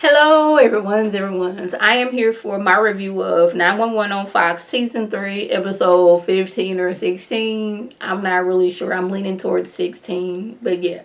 Hello, everyone's. I am here for my review of 911 on Fox Season 3, Episode 15 or 16. I'm not really sure. I'm leaning towards 16, but yeah.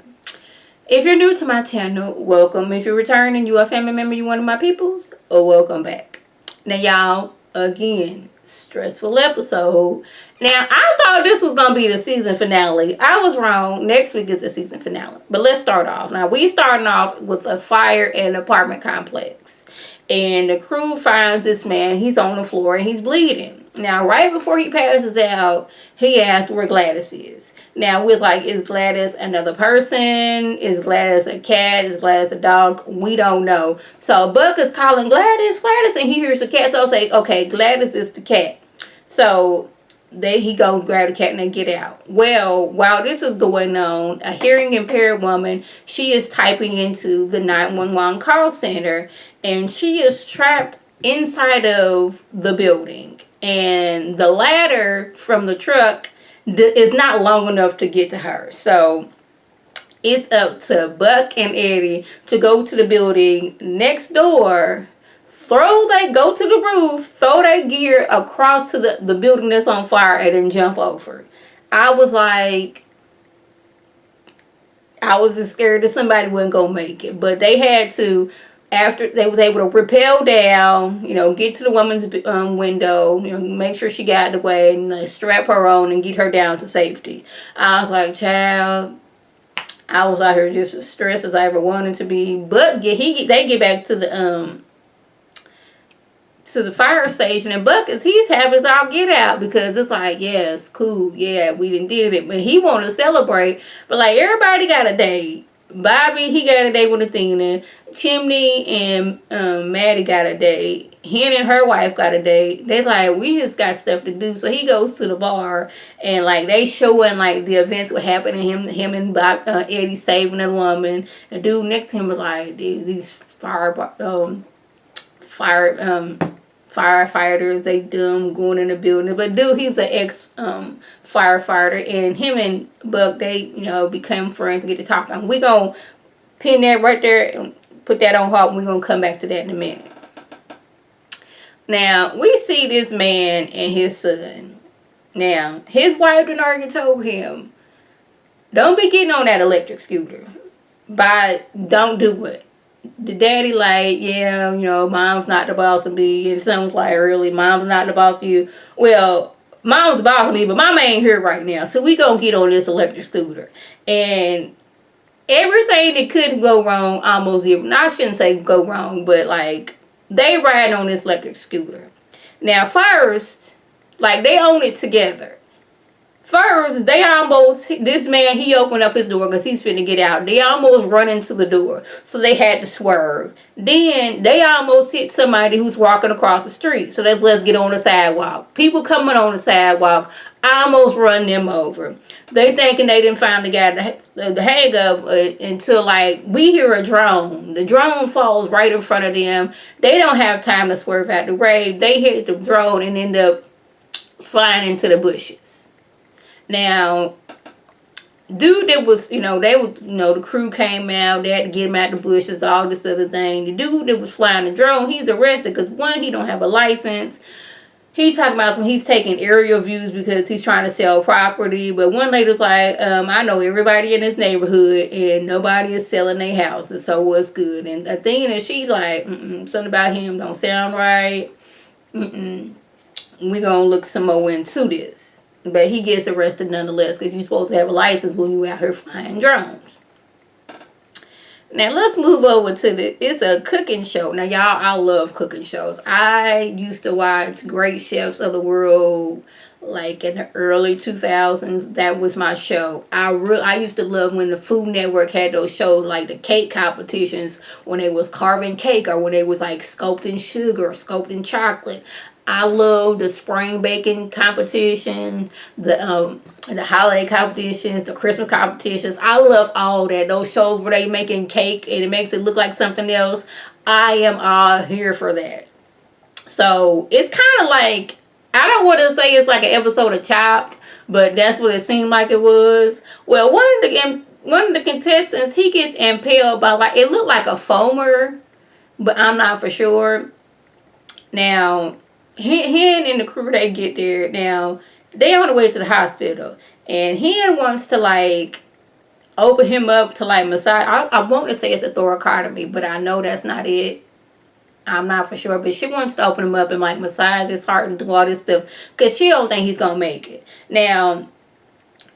If you're new to my channel, welcome. If you're returning, you a family member, you one of my peoples, welcome back. Now, y'all, again, stressful episode. Now, I thought this was going to be the season finale. I was wrong. Next week is the season finale. But let's start off. Now, we starting off with a fire in an apartment complex. And the crew finds this man. He's on the floor and he's bleeding. Now, right before he passes out, he asks where Gladys is. Now, we're like, is Gladys another person? Is Gladys a cat? Is Gladys a dog? We don't know. So, Buck is calling Gladys, and he hears the cat. So, say, okay, Gladys is the cat. So, there he goes, grab the cat, and they get out. Well, while this is going on, a hearing impaired woman, she is typing into the 911 call center, and she is trapped inside of the building. And the ladder from the truck is not long enough to get to her. So it's up to Buck and Eddie to go to the building next door, go to the roof, throw their gear across to the building that's on fire, and then jump over. I was just scared that somebody wasn't gonna make it, but they had to. After they was able to rappel down, get to the woman's window, make sure she got out of the way, and strap her on and get her down to safety. I was like, child, I was out here just as stressed as I ever wanted to be. But they get back to the fire station, and Buck he's having his all get out, because it's like, yeah, it's cool, yeah, we didn't did it, but he wanted to celebrate. But like, everybody got a date. Bobby, he got a date with Athena. Chimney and Maddie got a date. Hen and her wife got a date. They're like, we just got stuff to do. So he goes to the bar, and like they showing like the events what happened to him and Eddie saving a woman. The dude next to him was like, these firefighters, they dumb going in the building. But dude, he's an ex firefighter, and him and Buck, they become friends and get to talking. We gonna pin that right there and put that on hold. We're gonna come back to that in a minute. Now we see this man and his son. Now his wife had already told him, don't be getting on that electric scooter, but don't do it. The daddy like, yeah, mom's not the boss of me. And son's like, really, mom's not the boss of you? Well, mom's the boss of me, but mama ain't here right now. So we gonna get on this electric scooter. And everything that could go wrong almost did. I shouldn't say go wrong, but like, they ride on this electric scooter. Now first, like, they own it together. First, this man, he opened up his door because he's finna get out. They almost run into the door, so they had to swerve. Then, they almost hit somebody who's walking across the street. So let's get on the sidewalk. People coming on the sidewalk, almost run them over. They thinking they didn't find the guy the hang up until, like, we hear a drone. The drone falls right in front of them. They don't have time to swerve out the way. They hit the drone and end up flying into the bushes. Now, dude that was, the crew came out, they had to get him out the bushes, all this other thing. The dude that was flying the drone, he's arrested because, one, he don't have a license. He talking about he's taking aerial views because he's trying to sell property. But one lady's like, I know everybody in this neighborhood and nobody is selling their houses, so what's good? And the thing is, she's like, something about him don't sound right. We gonna look some more into this. But he gets arrested nonetheless, because you're supposed to have a license when you're out here flying drones. Now let's move over to it's a cooking show. Now y'all, I love cooking shows. I used to watch Great Chefs of the World, like in the early 2000s. That was my show. I used to love when the Food Network had those shows, like the cake competitions, when they was carving cake, or when they was like sculpting sugar or sculpting chocolate. I love the spring baking competition, the holiday competitions, the Christmas competitions. I love all that. Those shows where they making cake and it makes it look like something else. I am all here for that. So it's kind of like, I don't want to say it's like an episode of Chopped, but that's what it seemed like it was. Well, one of the contestants, he gets impaled by, like, it looked like a foamer. but I'm not for sure. Now, Hen and the crew, they get there. Now, they on the way to the hospital. And Hen wants to, like, open him up to, like, massage. I want to say it's a thoracotomy, but I know that's not it. I'm not for sure. But she wants to open him up and, like, massage his heart and do all this stuff. Because she don't think he's going to make it. Now,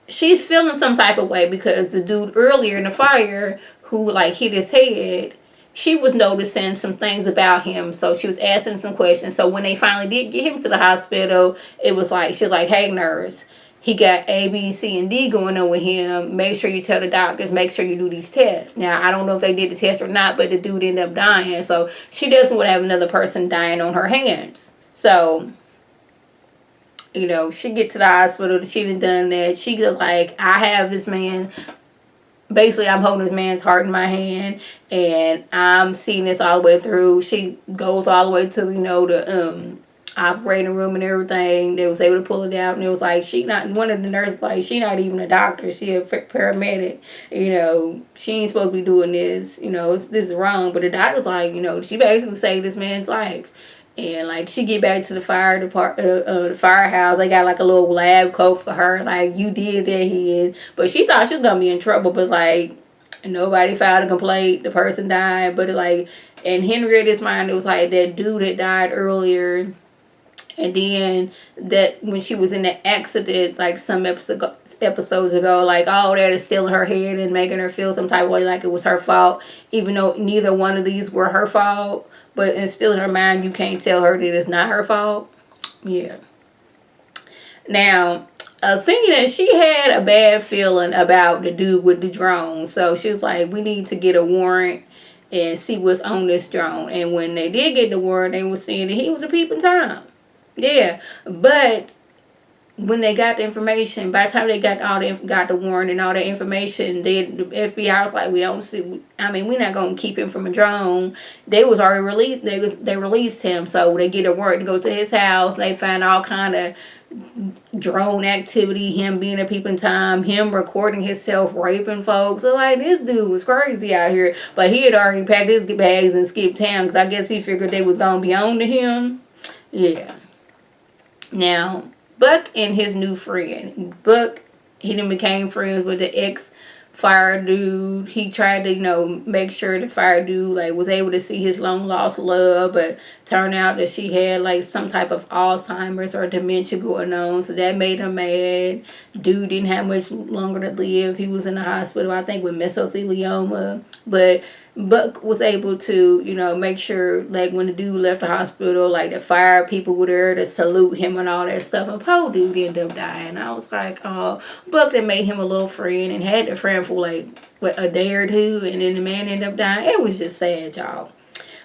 she's feeling some type of way because the dude earlier in the fire who, like, hit his head, she was noticing some things about him, so she was asking some questions. So when they finally did get him to the hospital, it was like, she was like, hey, nurse, he got A, B, C, and D going on with him. Make sure you tell the doctors, make sure you do these tests. Now, I don't know if they did the test or not, but the dude ended up dying. So she doesn't want to have another person dying on her hands. So, you know, she get to the hospital, she done that. She goes like, I have this man. Basically, I'm holding this man's heart in my hand, and I'm seeing this all the way through. She goes all the way to, you know, the operating room and everything. They was able to pull it out, and it was like, she not, one of the nurses, like, she not even a doctor. She a paramedic. You know, she ain't supposed to be doing this. You know, this is wrong. But the doctor's like, you know, she basically saved this man's life. And, like, she get back to the fire the firehouse. They got, like, a little lab coat for her. Like, you did that, Hen. But she thought she was going to be in trouble. But, like, nobody filed a complaint. The person died. But, like, in Henrietta's mind, it was, like, that dude that died earlier. And then that when she was in the accident, like, some episodes ago, like, all that is still in her head and making her feel some type of way like it was her fault. Even though neither one of these were her fault. But it's still in her mind, you can't tell her that it's not her fault. Yeah. Now, thinking that she had a bad feeling about the dude with the drone. So she was like, we need to get a warrant and see what's on this drone. And when they did get the warrant, they were saying that he was a peeping Tom. Yeah. But when they got the information, by the time they got got the warrant and all that information, the FBI was like, we don't see. I mean, we're not gonna keep him from a drone. They was already released. They released him, so they get a warrant to go to his house. They find all kind of drone activity, him being a peeping Tom, him recording himself raping folks. So, like, this dude was crazy out here, but he had already packed his bags and skipped town because I guess he figured they was gonna be on to him. Yeah. Now, Buck and his new friend. Buck, he then became friends with the ex-fire dude. He tried to, you know, make sure the fire dude, like, was able to see his long-lost love, but turned out that she had, like, some type of Alzheimer's or dementia going on, so that made him mad. Dude didn't have much longer to live. He was in the hospital, I think, with mesothelioma, but Buck was able to, you know, make sure, like, when the dude left the hospital, like, the fire people were there to salute him and all that stuff. And poor dude ended up dying. I was like, oh, Buck that made him a little friend and had the friend for, like, what, a day or two. And then the man ended up dying. It was just sad, y'all.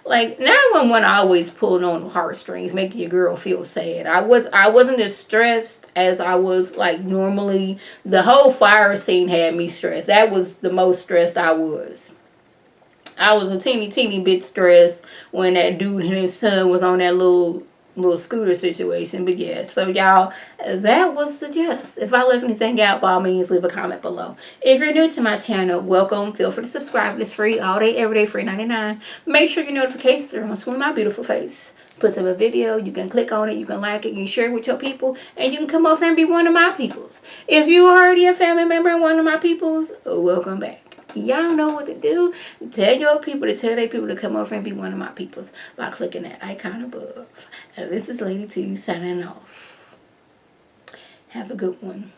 Like, 911 always pulling on the heartstrings, making your girl feel sad. I wasn't as stressed as I was, like, normally. The whole fire scene had me stressed. That was the most stressed I was. I was a teeny bit stressed when that dude and his son was on that little scooter situation. But yeah, so y'all, that was the gist. If I left anything out, by all means, leave a comment below. If you're new to my channel, welcome. Feel free to subscribe. It's free all day, every day, free 99. Make sure your notifications are on so when my beautiful face puts up a video, you can click on it, you can like it, you can share it with your people, and you can come over and be one of my peoples. If you are already a family member and one of my peoples, welcome back. Y'all know what to do. Tell your people to tell their people to come over and be one of my peoples by clicking that icon above. And this is Lady T signing off. Have a good one.